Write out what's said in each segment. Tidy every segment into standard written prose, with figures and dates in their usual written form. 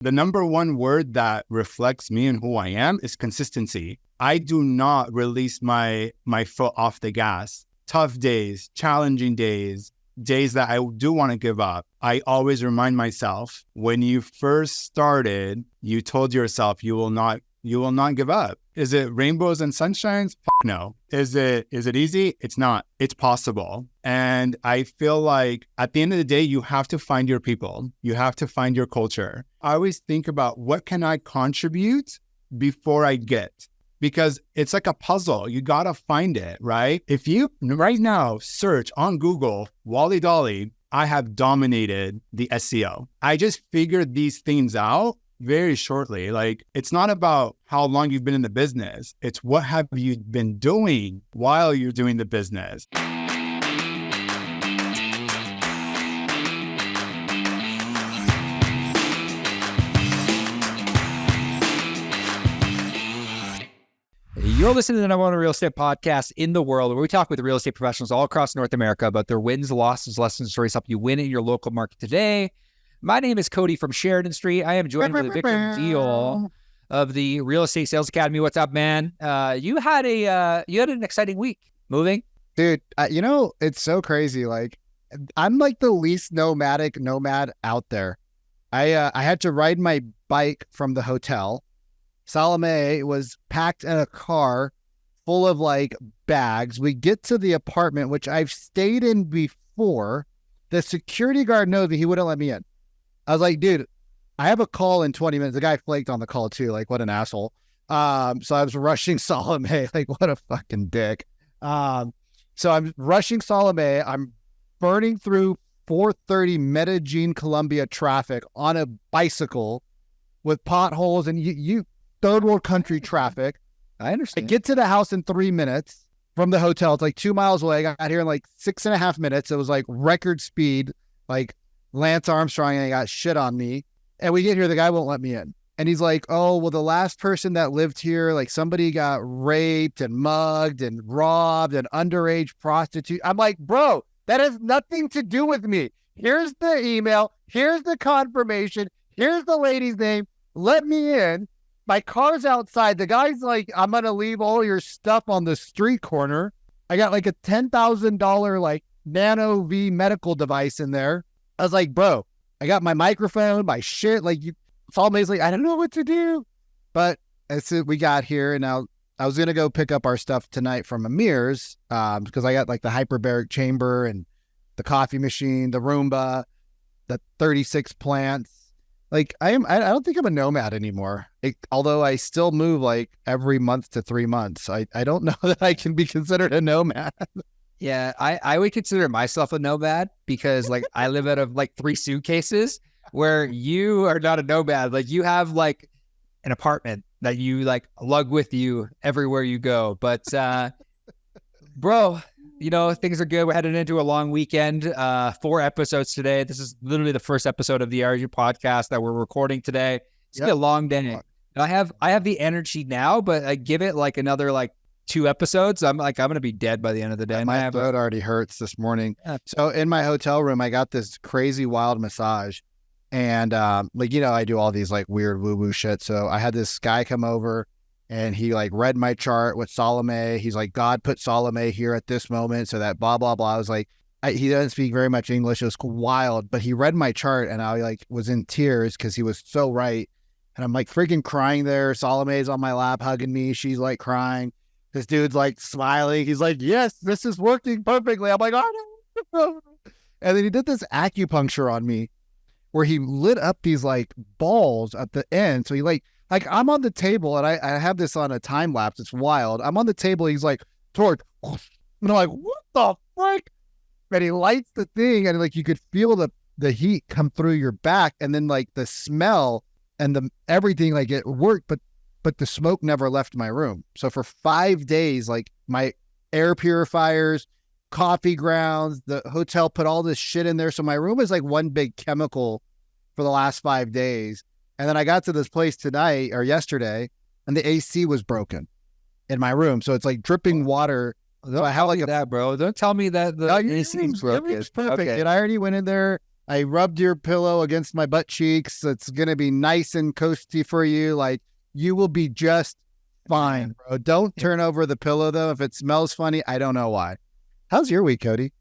The number one word that reflects me and who I am is consistency. I do not release my foot off the gas. Tough days, challenging days, days that I do want to give up. I always remind myself, when you first started, you told yourself you will not give up. Is it rainbows and sunshines? No. Is it easy? It's not. It's possible. And I feel like at the end of the day, you have to find your people. You have to find your culture. I always think about, what can I contribute before I get? Because it's like a puzzle. You got to find it, right? If you right now search on Google, Wally Dolly, I have dominated the SEO. I just figured these things out very shortly. Like, it's not about how long you've been in the business. It's what have you been doing while you're doing the business. You're listening to the number one real estate podcast in the world, where we talk with real estate professionals all across North America about their wins, losses, lessons, stories, help you win in your local market today. My name is Cody from Sheridan Street. I am joined by Victor Deal of the Real Estate Sales Academy. What's up, man? You had an exciting week moving. Dude, it's so crazy. Like, I'm like the least nomad out there. I had to ride my bike from the hotel. Salome was packed in a car full of like bags. We get to the apartment, which I've stayed in before. The security guard knows me. He wouldn't let me in. I was like, dude, I have a call in 20 minutes. The guy flaked on the call too. Like, what an asshole. So I was rushing Salome. Like, what a fucking dick. So I'm rushing Salome. I'm burning through 430 Medellin, Colombia traffic on a bicycle with potholes and you third world country traffic. I understand. I get to the house in 3 minutes from the hotel. It's like 2 miles away. I got here in like 6.5 minutes. It was like record speed, like Lance Armstrong, and I got shit on me. And we get here, the guy won't let me in. And he's like, oh, well, the last person that lived here, like somebody got raped and mugged and robbed and underage prostitute. I'm like, bro, that has nothing to do with me. Here's the email. Here's the confirmation. Here's the lady's name. Let me in. My car's outside. The guy's like, I'm going to leave all your stuff on the street corner. I got like a $10,000 like Nano V medical device in there. I was like, bro, I got my microphone, my shit. Like, it's all amazing. I don't know what to do. But as we got here, and now I was going to go pick up our stuff tonight from Amir's because I got like the hyperbaric chamber and the coffee machine, the Roomba, the 36 plants. Like, I don't think I'm a nomad anymore. Although I still move like every month to 3 months. I don't know that I can be considered a nomad. Yeah, I would consider myself a nomad because like I live out of like 3 suitcases, where you are not a nomad. Like, you have like an apartment that you like lug with you everywhere you go. But bro, things are good. We're heading into a long weekend, 4 episodes today. This is literally the first episode of the RG podcast that we're recording today. It's gonna be a long day. And I have the energy now, but I give it like another like 2 episodes. I'm going to be dead by the end of the day. My throat already hurts this morning. So in my hotel room, I got this crazy wild massage. And I do all these like weird woo-woo shit. So I had this guy come over and he like read my chart with Salome. He's like, God put Salome here at this moment. So that blah, blah, blah. I was like, he doesn't speak very much English. It was wild, but he read my chart and I like was in tears because he was so right. And I'm like freaking crying there. Salome's on my lap hugging me. She's like crying. This dude's like smiling. He's like, yes, this is working perfectly. I'm like, oh no. And then he did this acupuncture on me where he lit up these like balls at the end. So he like I'm on the table and I have this on a time lapse. It's wild. I'm on the table. He's like, torch. And I'm like, what the frick? And he lights the thing and like you could feel the heat come through your back. And then like the smell and the everything, like it worked, but the smoke never left my room. So for 5 days, like my air purifiers, coffee grounds, the hotel put all this shit in there. So my room is like one big chemical for the last 5 days. And then I got to this place tonight or yesterday and the AC was broken in my room. So it's like dripping water. So I have like that, bro. Don't tell me that the AC is broken. It was perfect. Okay. And I already went in there. I rubbed your pillow against my butt cheeks. It's going to be nice and coasty for you. Like, you will be just fine, bro. Don't turn over the pillow, though. If it smells funny, I don't know why. How's your week, Cody?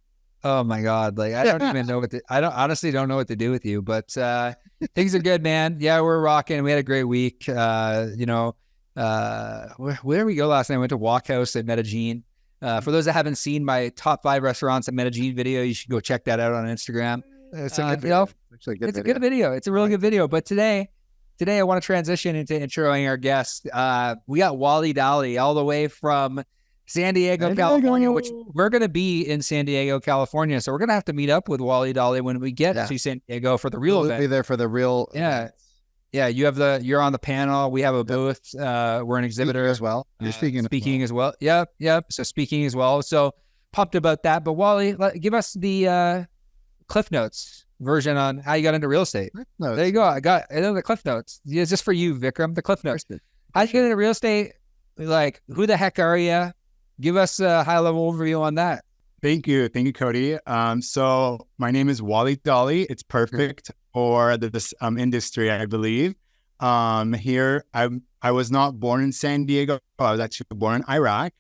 Oh my God. Like, I don't even know I honestly don't know what to do with you, but things are good, man. Yeah, we're rocking. We had a great week. Where did we go last night? I went to Walk House at Medellin. For those that haven't seen my top 5 restaurants at Medellin video, you should go check that out on Instagram. It's a good video. It's a good video. It's a really good video. But today I want to transition into introing our guest. We got Wally Dolly all the way from San Diego, California, which we're going to be in San Diego, California. So we're going to have to meet up with Wally Dolly when we get to San Diego for the real event. We'll be there for the real events. Yeah, you're on the panel. We have a booth. We're an exhibitor as well. You're speaking as well. Yep. So speaking as well. So pumped about that. But Wally, give us the Cliff Notes version on how you got into real estate. There you go. I know the Cliff Notes. Yeah, it's just for you, Vikram. The Cliff Notes. How'd you get into real estate? Like, who the heck are you? Give us a high level overview on that. Thank you, Cody. So my name is Wally Dolly. It's perfect for this industry, I believe. Here, I was not born in San Diego. I was actually born in Iraq.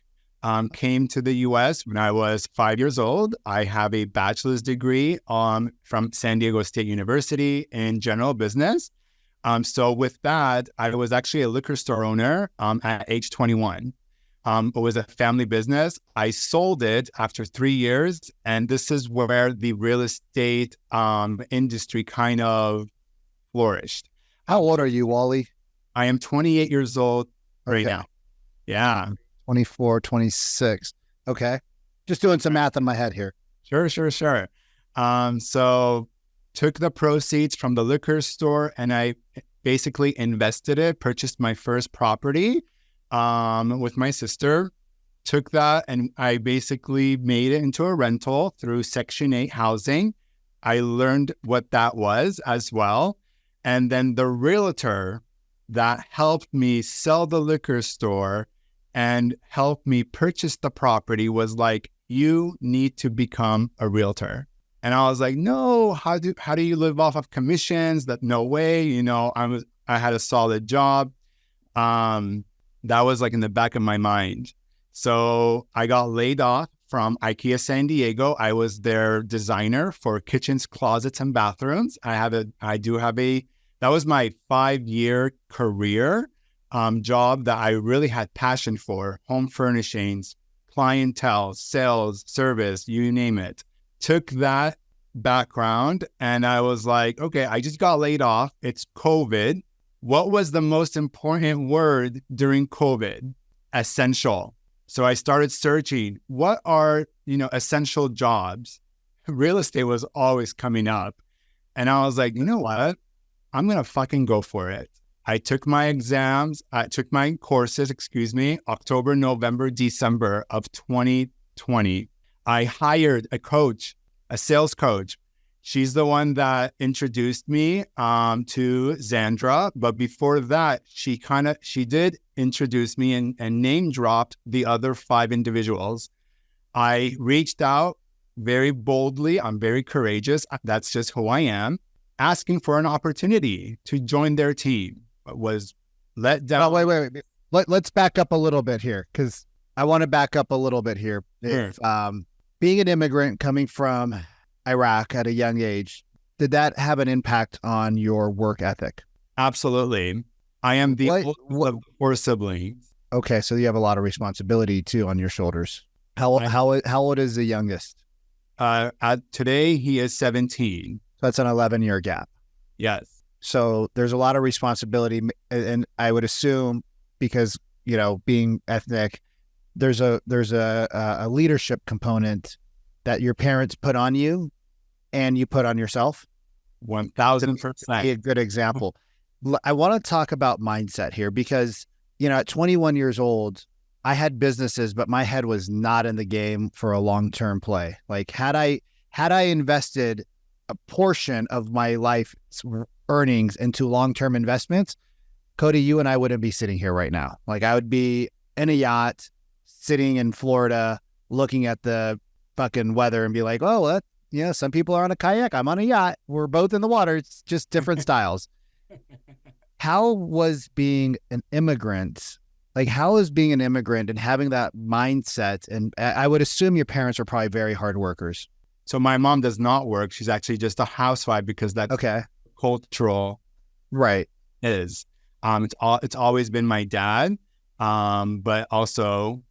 Came to the U.S. when I was 5 years old. I have a bachelor's degree from San Diego State University in general business. So with that, I was actually a liquor store owner at age 21. It was a family business. I sold it after 3 years, and this is where the real estate industry kind of flourished. How old are you, Wally? I am 28 years old right now. Yeah. 24, 26. Okay. Just doing some math in my head here. Sure. So took the proceeds from the liquor store and I basically invested it, purchased my first property with my sister, took that and I basically made it into a rental through Section 8 housing. I learned what that was as well. And then the realtor that helped me sell the liquor store and helped me purchase the property was like, you need to become a realtor. And I was like, no, how do you live off of commissions? That no way, I had a solid job. That was like in the back of my mind. So I got laid off from IKEA San Diego. I was their designer for kitchens, closets, and bathrooms. That was my 5-year career job that I really had passion for. Home furnishings, clientele, sales, service, you name it. Took that background and I was like, okay, I just got laid off. It's COVID. What was the most important word during COVID? Essential. So I started searching, what are, essential jobs? Real estate was always coming up. And I was like, you know what? I'm going to fucking go for it. I took my exams, courses, October, November, December of 2020. I hired a coach, a sales coach. She's the one that introduced me to Xandra. But before that, she did introduce me and name dropped the other 5 individuals. I reached out very boldly. I'm very courageous. That's just who I am. Asking for an opportunity to join their team, but was let down. Oh, wait. Let's back up a little bit here because I want to back up a little bit here. Sure. Being an immigrant coming from Iraq at a young age, did that have an impact on your work ethic? Absolutely. I am the oldest of 4 siblings. Okay, so you have a lot of responsibility too on your shoulders. How old is the youngest? Today he is 17. So that's an 11-year gap. Yes. So there's a lot of responsibility, and I would assume because being ethnic, there's a leadership component that your parents put on you, and you put on yourself. 1,000%. Be a good example. I want to talk about mindset here because at 21 years old, I had businesses, but my head was not in the game for a long-term play. Like had I invested a portion of my life's earnings into long-term investments, Cody, you and I wouldn't be sitting here right now. Like I would be in a yacht, sitting in Florida, looking at the fucking weather and be like, oh, some people are on a kayak. I'm on a yacht. We're both in the water. It's just different styles. How was being an immigrant? Like, how is being an immigrant and having that mindset? And I would assume your parents are probably very hard workers. So my mom does not work. She's actually just a housewife because that's Okay. cultural Right. is. It's always been my dad, but also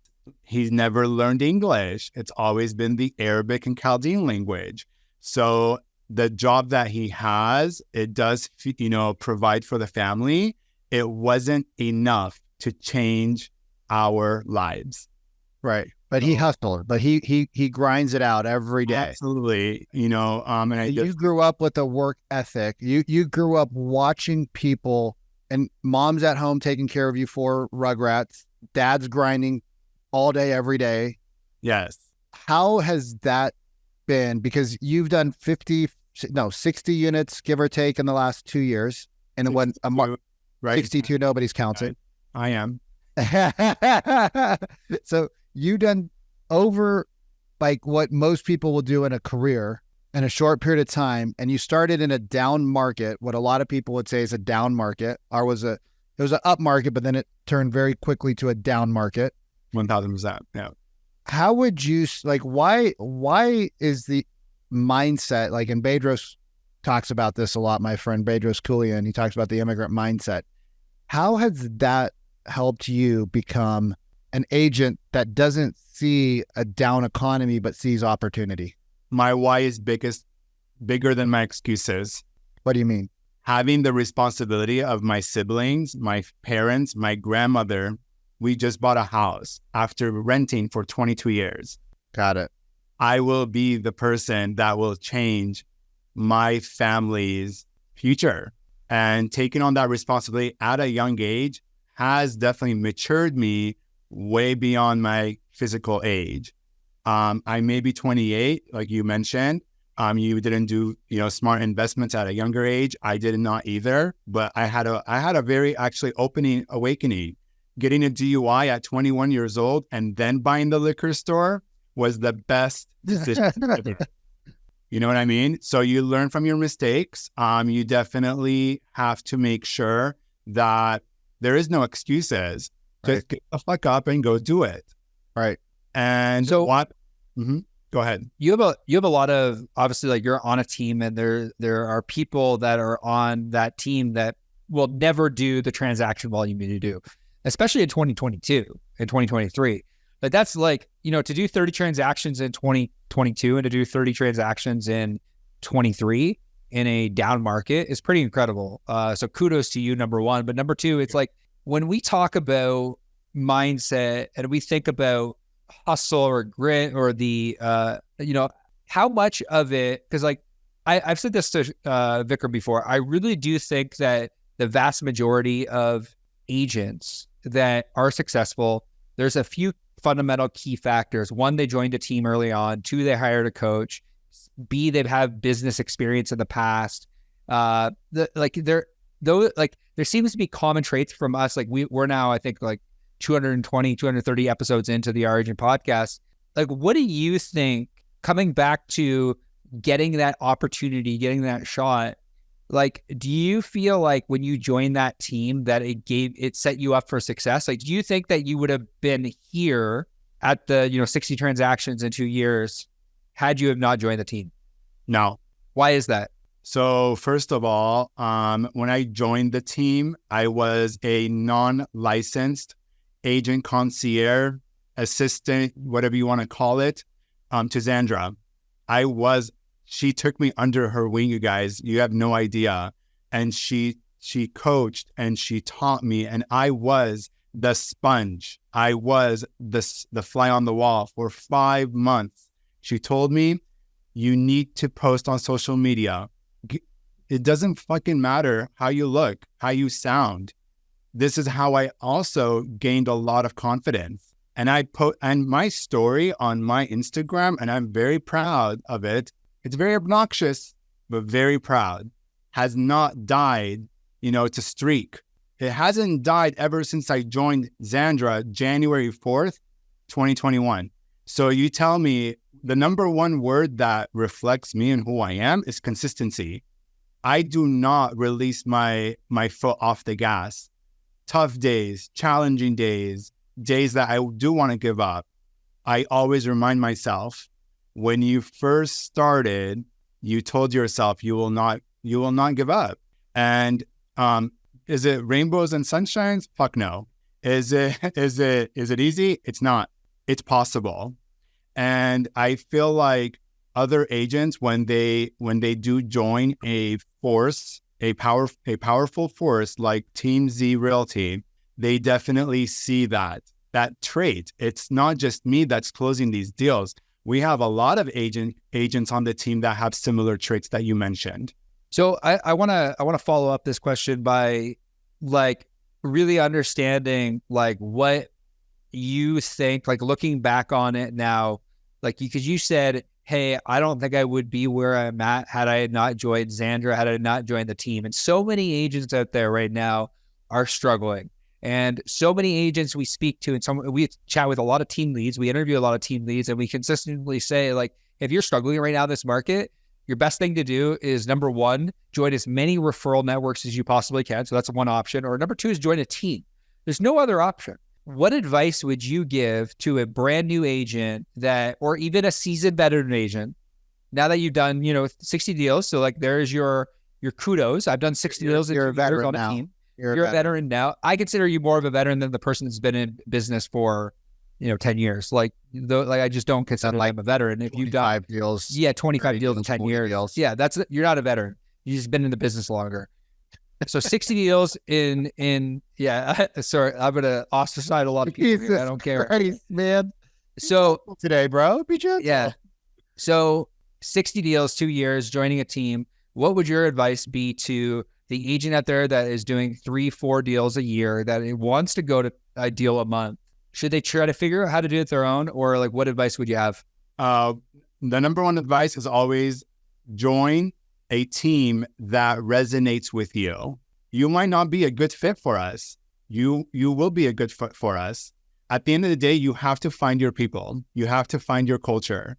he's never learned English. It's always been the Arabic and Chaldean language. So the job that he has, it does, provide for the family. It wasn't enough to change our lives. Right. But he hustled, but he grinds it out every day. Absolutely. And you grew up with a work ethic. You grew up watching people, and mom's at home taking care of you for Rugrats. Dad's grinding all day, every day. Yes. How has that been? Because you've done 60 units, give or take, in the last 2 years. And when right? 62, nobody's counted. I am. So you done over like what most people will do in a career in a short period of time, and you started in a down market, what a lot of people would say is a down market. It was an up market, but then it turned very quickly to a down market. 1000%. Yeah. How would you why is the mindset, like, and Bedros talks about this a lot, my friend Bedros Koulian, he talks about the immigrant mindset. How has that helped you become an agent that doesn't see a down economy but sees opportunity? My why is bigger than my excuses. What do you mean? Having the responsibility of my siblings, my parents, my grandmother. We just bought a house after renting for 22 years. Got it. I will be the person that will change my family's future. And taking on that responsibility at a young age has definitely matured me way beyond my physical age. I may be 28, like you mentioned. You didn't do, smart investments at a younger age. I did not either, but I had a very actually awakening. Getting a DUI at 21 years old and then buying the liquor store was the best decision ever. You know what I mean? So you learn from your mistakes. You definitely have to make sure that there is no excuses. Just get the fuck up and go do it. Right. And so what? Mm-hmm. Go ahead. You have a lot of, obviously, like, you're on a team, and there are people that are on that team that will never do the transaction volume you do, especially in 2022 and 2023. But that's like, to do 30 transactions in 2022 and to do 30 transactions in 23 in a down market is pretty incredible. So kudos to you, number one. But number two, it's like, when we talk about mindset and we think about hustle or grit or the, how much of it, because like I've said this to Vikram before, I really do think that the vast majority of agents that are successful, there's a few fundamental key factors. One, they joined a team early on. Two, they hired a coach. B, they've had business experience in the past. There seems to be common traits from us. Like we're now, I think, like 230 episodes into the Our Agent podcast. Like, what do you think, coming back to getting that opportunity, getting that shot, like, do you feel like when you joined that team that it set you up for success? Like, do you think that you would have been here at the, 60 transactions in 2 years had you have not joined the team? No. Why is that? So first of all, when I joined the team, I was a non-licensed agent, concierge, assistant, whatever you want to call it, to Zandra. She took me under her wing, you guys. You have no idea. And she coached and she taught me, and I was the sponge. I was the fly on the wall for 5 months. She told me, you need to post on social media. It doesn't fucking matter how you look, how you sound. This is how I also gained a lot of confidence. And and my story on my Instagram, and I'm very proud of it. It's very obnoxious, but very proud. Has not died, to streak. It hasn't died ever since I joined Zandra January 4th, 2021. So you tell me, the number one word that reflects me and who I am is consistency. I do not release my foot off the gas. Tough days, challenging days, days that I do want to give up. I always remind myself, when you first started, you told yourself you will not give up. And is it rainbows and sunshines? Fuck no. Is it easy? It's not. It's possible. And I feel like other agents, when they do join a force, a powerful force like Team Z Realty, they definitely see that trait. It's not just me that's closing these deals. We have a lot of agents on the team that have similar traits that you mentioned. So I want to follow up this question by like really understanding like what you think, like looking back on it now, like because you said, hey, I don't think I would be where I'm at had I not joined Xandra, had I not joined the team. And so many agents out there right now are struggling. And so many agents we speak to, and we chat with a lot of team leads, we interview a lot of team leads, and we consistently say, like, if you're struggling right now in this market, your best thing to do is, number one, join as many referral networks as you possibly can. So that's one option. Or number two is join a team. There's no other option. What advice would you give to a brand new agent or even a seasoned veteran agent, now that you've done, 60 deals? So like, there's your kudos. I've done 60 deals in 2 years on a team. You're a veteran now. I consider you more of a veteran than the person that's been in business for, 10 years. Like I just don't consider I'm a veteran. If you've done 25 deals. Yeah, 25 deals in 10 years. Deals. Yeah, you're not a veteran. You've just been in the business longer. So 60 deals sorry, I'm going to ostracize a lot of people here. I don't care. Christ, man. So today, bro, be gentle. Yeah. So 60 deals, 2 years, joining a team. What would your advice be to the agent out there that is doing 3-4 deals a year, that it wants to go to a deal a month? Should they try to figure out how to do it their own, or like what advice would you have? The number one advice is always join a team that resonates with you. You might not be a good fit for us. You will be a good fit for us. At the end of the day, you have to find your people. You have to find your culture.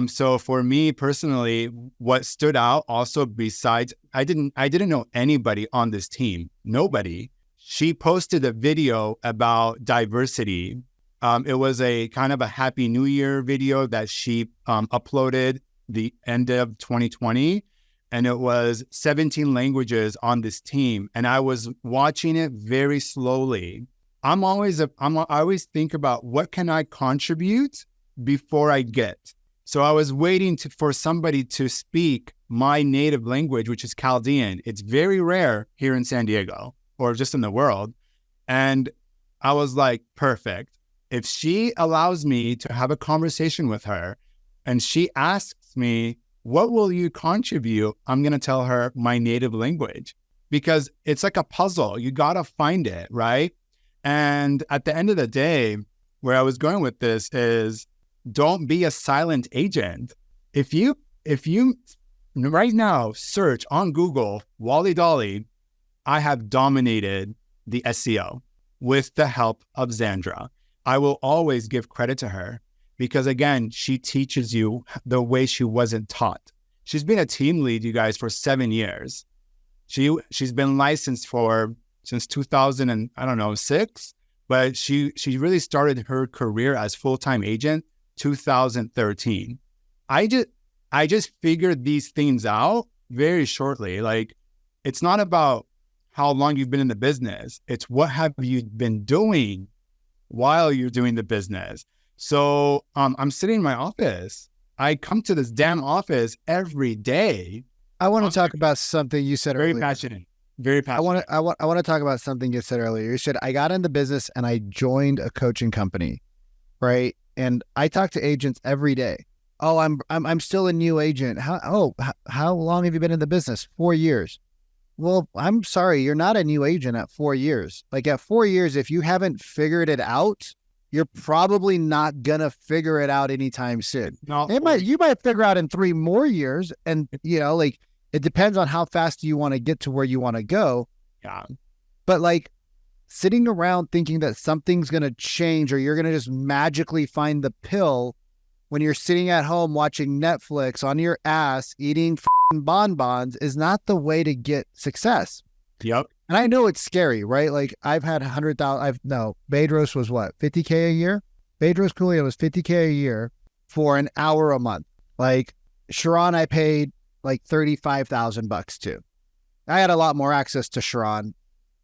So for me personally, what stood out also, besides, I didn't know anybody on this team. Nobody. She posted a video about diversity. It was a kind of a Happy New Year video that she uploaded the end of 2020. And it was 17 languages on this team. And I was watching it very slowly. I always think about, what can I contribute before I get? So I was waiting for somebody to speak my native language, which is Chaldean. It's very rare here in San Diego or just in the world. And I was like, perfect. If she allows me to have a conversation with her and she asks me, what will you contribute? I'm going to tell her my native language, because it's like a puzzle. You got to find it, right? And at the end of the day, where I was going with this is, don't be a silent agent. If you right now search on Google Wally Dolly, I have dominated the SEO with the help of Xandra. I will always give credit to her, because again, she teaches you the way she wasn't taught. She's been a team lead, you guys, for 7 years. She's been licensed since 2006, but she really started her career as full-time agent 2013. I just figured these things out very shortly. Like, it's not about how long you've been in the business. It's what have you been doing while you're doing the business. So I'm sitting in my office. I come to this damn office every day. I want to talk about something you said earlier. Very passionate. I want to talk about something you said earlier. You said, I got into business and I joined a coaching company, right? And I talk to agents every day. Oh, I'm still a new agent. How long have you been in the business? 4 years. Well, I'm sorry, you're not a new agent at 4 years. Like, at 4 years, if you haven't figured it out, you're probably not gonna figure it out anytime soon. No, you might figure out in 3 more years, and like, it depends on how fast you want to get to where you want to go. Yeah. But like, sitting around thinking that something's gonna change or you're gonna just magically find the pill when you're sitting at home watching Netflix on your ass, eating bonbons is not the way to get success. Yep. And I know it's scary, right? Like I've had 100,000, Bedros was what, 50K a year? Bedros Coolio was 50K a year for an hour a month. Like Sharon, I paid like $35,000 to. I had a lot more access to Sharon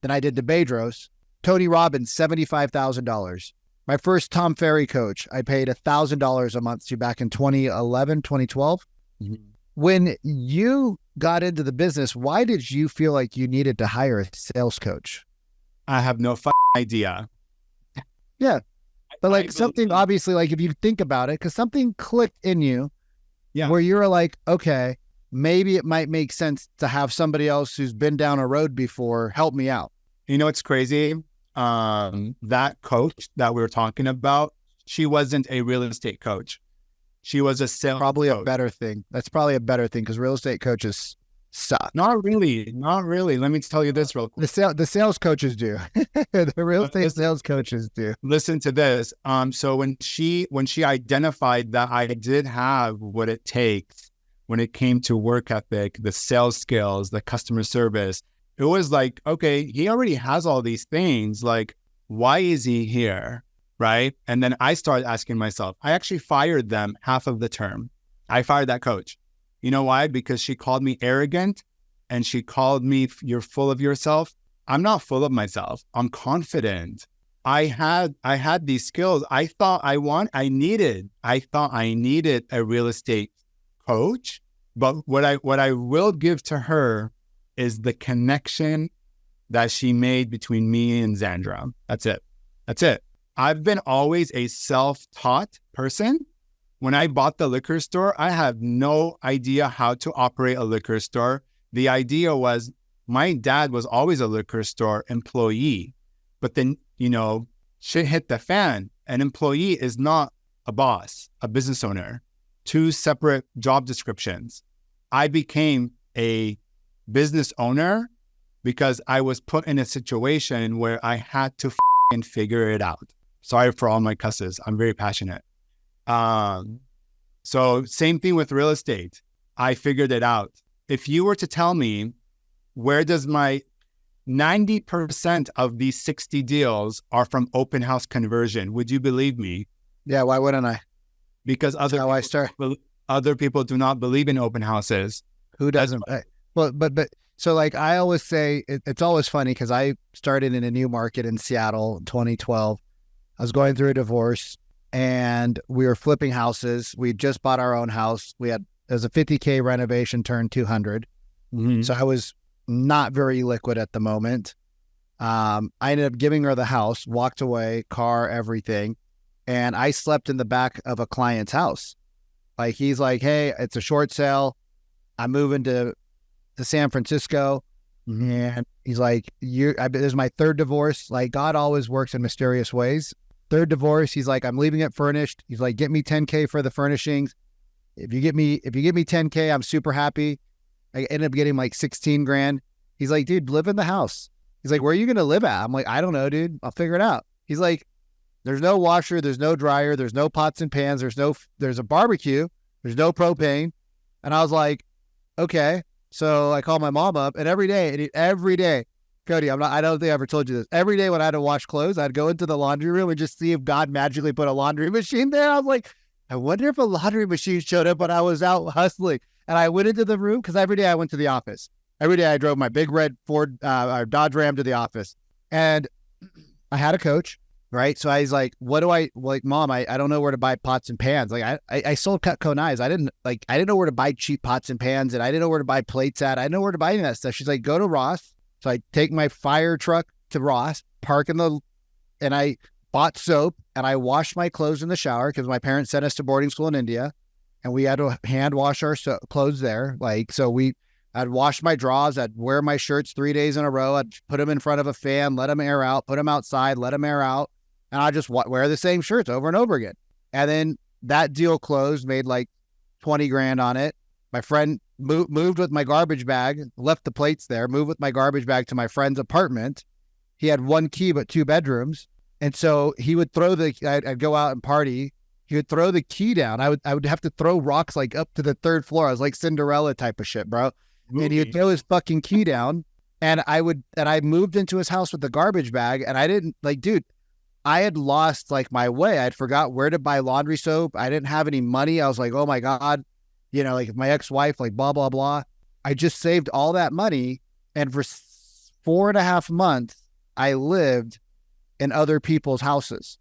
than I did to Bedros. Tony Robbins, $75,000. My first Tom Ferry coach, I paid $1,000 a month to back in 2011, 2012. Mm-hmm. When you got into the business, why did you feel like you needed to hire a sales coach? I have no idea. Yeah. But like something, obviously, like if you think about it, because something clicked in you where you're like, okay, maybe it might make sense to have somebody else who's been down a road before help me out. You know, it's crazy. That coach that we were talking about, she wasn't a real estate coach. She was a sales Probably coach. A better thing. That's probably a better thing because real estate coaches suck. Not really. Let me tell you this real quick. The sales coaches do. The real estate sales coaches do. Listen to this. So when she identified that I did have what it takes when it came to work ethic, the sales skills, the customer service, it was like, okay, he already has all these things. Like, why is he here? Right. And then I started asking myself, I actually fired them half of the term. I fired that coach. You know why? Because she called me arrogant and she called me, you're full of yourself. I'm not full of myself. I'm confident. I had these skills. I thought I needed a real estate coach. But what I will give to her is the connection that she made between me and Xandra. That's it. I've been always a self-taught person. When I bought the liquor store, I had no idea how to operate a liquor store. The idea was my dad was always a liquor store employee, but then, shit hit the fan. An employee is not a boss, a business owner, two separate job descriptions. I became a business owner because I was put in a situation where I had to figure it out. Sorry for all my cusses. I'm very passionate. So same thing with real estate. I figured it out. If you were to tell me where does my 90% of these 60 deals are from open house conversion, would you believe me? Yeah, why wouldn't I? Because other people do not believe in open houses. Who doesn't? But so like I always say, it's always funny because I started in a new market in Seattle in 2012. I was going through a divorce and we were flipping houses. We just bought our own house. It was a 50K renovation turned 200. Mm-hmm. So I was not very liquid at the moment. I ended up giving her the house, walked away, car, everything. And I slept in the back of a client's house. Like he's like, hey, it's a short sale. I'm moving to San Francisco. Mm-hmm. And he's like, this is my third divorce. Like God always works in mysterious ways. Third divorce. He's like, I'm leaving it furnished. He's like, get me 10K for the furnishings. If you give me 10K, I'm super happy. I ended up getting like 16 grand. He's like, dude, live in the house. He's like, where are you going to live at? I'm like, I don't know, dude. I'll figure it out. He's like, there's no washer. There's no dryer. There's no pots and pans. There's a barbecue. There's no propane. And I was like, okay. So I called my mom up and every day, Cody, I don't think I ever told you this. Every day when I had to wash clothes, I'd go into the laundry room and just see if God magically put a laundry machine there. I was like, I wonder if a laundry machine showed up when I was out hustling. And I went into the room because every day I went to the office. Every day I drove my big red Ford or Dodge Ram to the office. And I had a coach, right? So I was like, Mom, I don't know where to buy pots and pans. Like I sold Cutco knives. I didn't know where to buy cheap pots and pans, and I didn't know where to buy plates at. I didn't know where to buy any of that stuff. She's like, go to Ross. So I take my fire truck to Ross, and I bought soap and I washed my clothes in the shower because my parents sent us to boarding school in India and we had to hand wash our clothes there. I'd wash my drawers. I'd wear my shirts 3 days in a row. I'd put them in front of a fan, let them air out, put them outside, let them air out. And I just wear the same shirts over and over again. And then that deal closed, made like 20 grand on it. My friend moved with my garbage bag, left the plates there, moved with my garbage bag to my friend's apartment. He had one key, but 2 bedrooms. And so he would I'd go out and party. he would throw the key down. I would have to throw rocks like up to the third floor. I was like Cinderella type of shit, bro. And he would throw his fucking key down, and I moved into his house with the garbage bag, and I didn't like, dude, I had lost like my way. I'd forgot where to buy laundry soap. I didn't have any money. I was like, oh my God, you know, like my ex-wife, like blah, blah, blah. I just saved all that money. And for 4.5 months, I lived in other people's houses,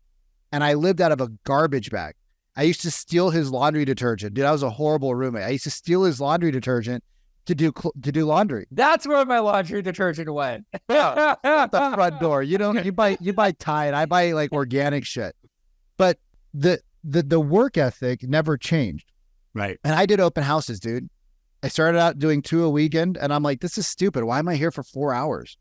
and I lived out of a garbage bag. I used to steal his laundry detergent. Dude, I was a horrible roommate. I used to steal his laundry detergent to do laundry. That's where my laundry detergent went. The front door. You buy Tide. I buy like organic shit. But the work ethic never changed. Right. And I did open houses, dude. I started out doing 2 a weekend, and I'm like, this is stupid. Why am I here for 4 hours?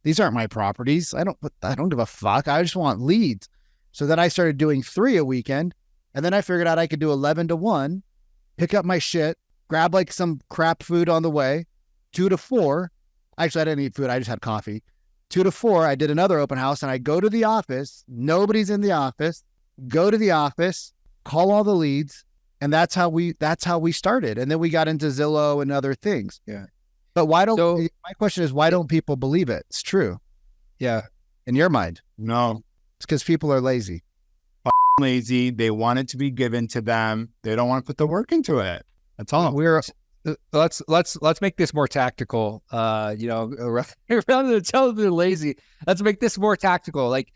These aren't my properties. I don't give a fuck. I just want leads. So then I started doing 3 a weekend, and then I figured out I could do 11 to 1, pick up my shit, grab like some crap food on the way. 2 to 4. Actually, I didn't eat food. I just had coffee. 2 to 4, I did another open house, and I go to the office. Nobody's in the office. Go to the office, call all the leads. And that's how we started. And then we got into Zillow and other things. Yeah. But my question is, why don't people believe it? It's true. Yeah. In your mind. No. It's because people are lazy. Lazy. They want it to be given to them. They don't want to put the work into it. That's all. Let's make this more tactical. Rather than tell them they're lazy, let's make this more tactical. Like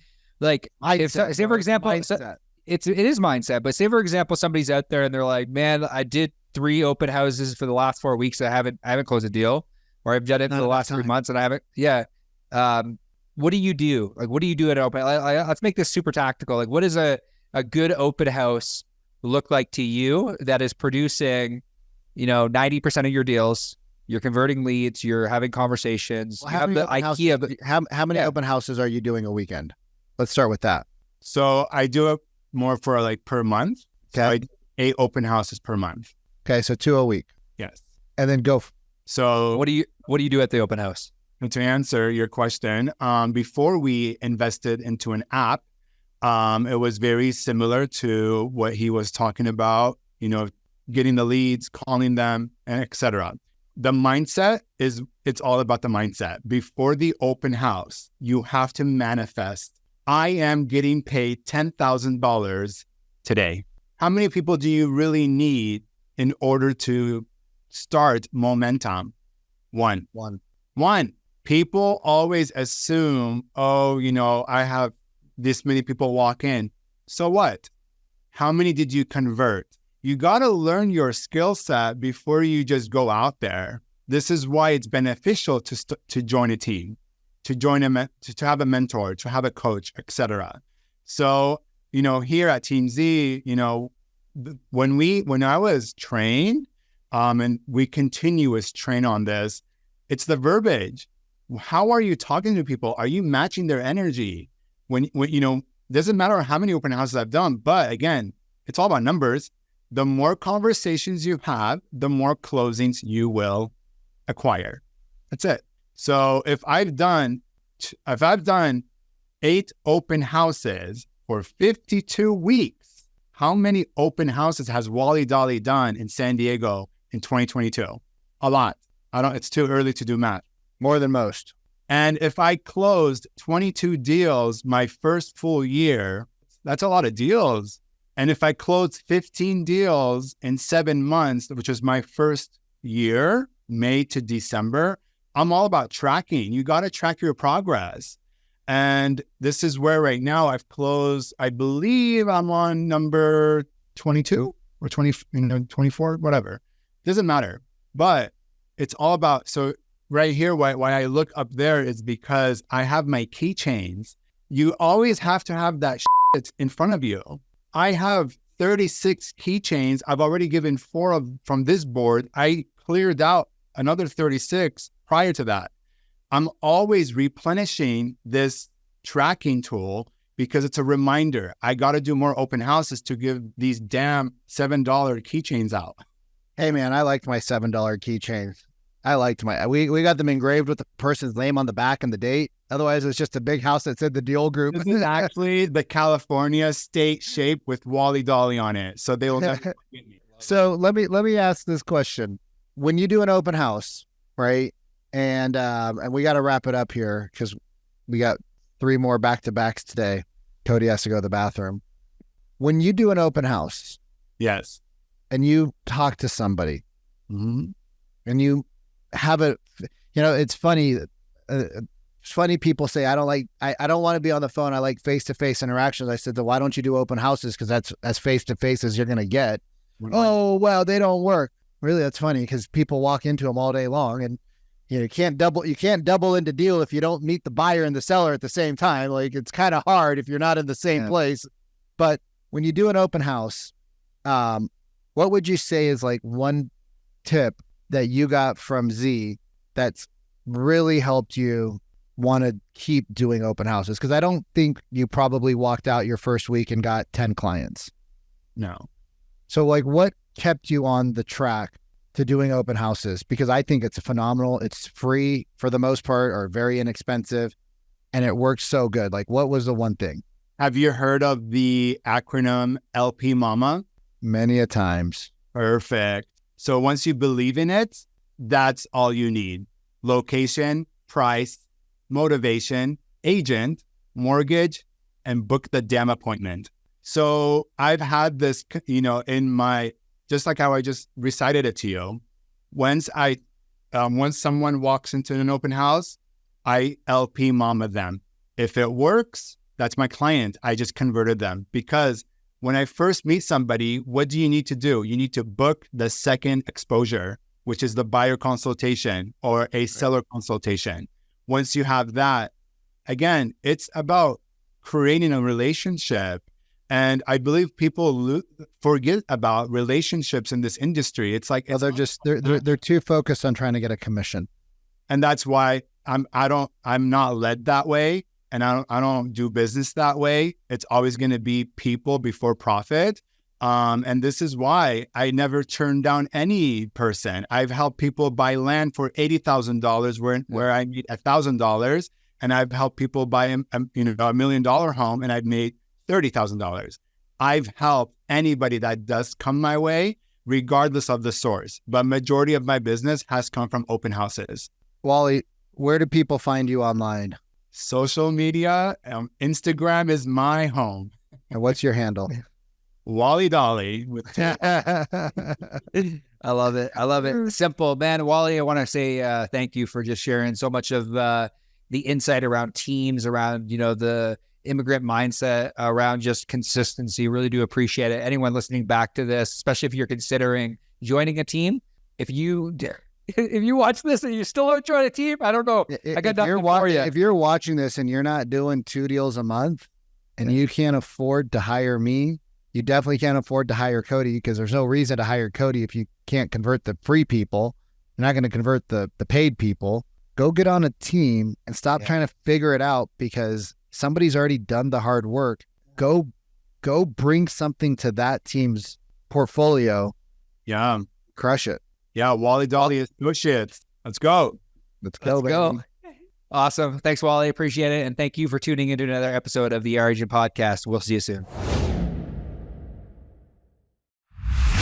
if say for example, it is mindset. But say for example, somebody's out there and they're like, man, I did 3 open houses for the last 4 weeks. I haven't closed a deal, or I've done it for the last 3 months and I haven't. Yeah. What do you do? Like, what do you do at an open? Let's make this super tactical. Like, what does a good open house look like to you that is producing, 90% of your deals? You're converting leads. You're having conversations. Well, how many open houses are you doing a weekend? Let's start with that. So I do it more for like per month. Okay. So I do 8 open houses per month. Okay. So 2 a week. Yes. And then go. So what do you do at the open house? To answer your question, before we invested into an app, it was very similar to what he was talking about, getting the leads, calling them, and etc. The mindset it's all about the mindset. Before the open house, you have to manifest, I am getting paid $10,000 today. How many people do you really need in order to start momentum? One. People always assume, I have this many people walk in. So what? How many did you convert? You got to learn your skill set before you just go out there. This is why it's beneficial to join a team, to have a mentor, to have a coach, etc. So, here at Team Z, when I was trained, and we continuous train on this, it's the verbiage. How are you talking to people? Are you matching their energy? When doesn't matter how many open houses I've done, but again, it's all about numbers. The more conversations you have, the more closings you will acquire. That's it. So if I've done 8 open houses for 52 weeks, how many open houses has Wally Dolly done in San Diego in 2022? A lot. It's too early to do math. More than most. And if I closed 22 deals my first full year, that's a lot of deals. And if I closed 15 deals in 7 months, which was my first year, May to December, I'm all about tracking. You got to track your progress. And this is where right now I've closed, I believe I'm on number 22 or 24, whatever. Doesn't matter. But it's all about, so right here, why I look up there is because I have my keychains. You always have to have that shit in front of you. I have 36 keychains. I've already given 4 from this board. I cleared out another 36 prior to that. I'm always replenishing this tracking tool because it's a reminder. I got to do more open houses to give these damn $7 keychains out. Hey man, I liked my $7 keychains. I liked we got them engraved with the person's name on the back and the date. Otherwise, it's just a big house that's in the deal group. This is actually the California state shape with Wally Dolly on it. So they will never get me. So let me ask this question. When you do an open house, right? And we got to wrap it up here because we got 3 more back-to-backs today. Cody has to go to the bathroom. When you do an open house, Yes. and you talk to somebody, and you have a, it's funny. It's funny people say, I don't want to be on the phone. I like face-to-face interactions. I said, then why don't you do open houses? Because that's as face-to-face as you're going to get. Oh, well, they don't work. Really, that's funny because people walk into them all day long, and you can't double into deal if you don't meet the buyer and the seller at the same time. Like, it's kind of hard if you're not in the same place. But when you do an open house, what would you say is like one tip that you got from Z that's really helped you want to keep doing open houses? Because I don't think you probably walked out your first week and got 10 clients. No. So like, what kept you on the track to doing open houses? Because I think it's phenomenal. It's free for the most part, or very inexpensive, and it works so good. Like, what was the one thing? Have you heard of the acronym LP Mama? Many a times. Perfect. So once you believe in it, that's all you need. Location, price, motivation, agent, mortgage, and book the damn appointment. So I've had this, in my, just like how I just recited it to you. Once someone walks into an open house, I LP Mama them. If it works, that's my client. I just converted them, because when I first meet somebody, what do you need to do? You need to book the second exposure, which is the buyer consultation or a seller consultation. Once you have that, again, it's about creating a relationship. And I believe people forget about relationships in this industry. It's like, they're too focused on trying to get a commission. And that's why I'm not led that way. And I don't do business that way. It's always going to be people before profit. And this is why I never turn down any person. I've helped people buy land for $80,000 where I made $1,000. And I've helped people buy a $1 million home, and I've made $30,000. I've helped anybody that does come my way, regardless of the source. But majority of my business has come from open houses. Wally, where do people find you online? Social media, Instagram is my home. And what's your handle? Wally Dolly. I love it. I love it. Simple, man. Wally, I want to say thank you for just sharing so much of the insight around teams, around, the immigrant mindset, around just consistency. Really do appreciate it. Anyone listening back to this, especially if you're considering joining a team, if you watch this and you still don't join a team, I don't know. I got nothing for you. If you're watching this and you're not doing 2 deals a month and you can't afford to hire me, you definitely can't afford to hire Cody, because there's no reason to hire Cody if you can't convert the free people. You're not going to convert the paid people. Go get on a team and stop trying to figure it out, because somebody's already done the hard work. Go bring something to that team's portfolio. Yeah. Crush it. Yeah, Wally Dolly Associates. Let's go. Let's go. Awesome. Thanks, Wally. Appreciate it. And thank you for tuning into another episode of the Our Agent Podcast. We'll see you soon.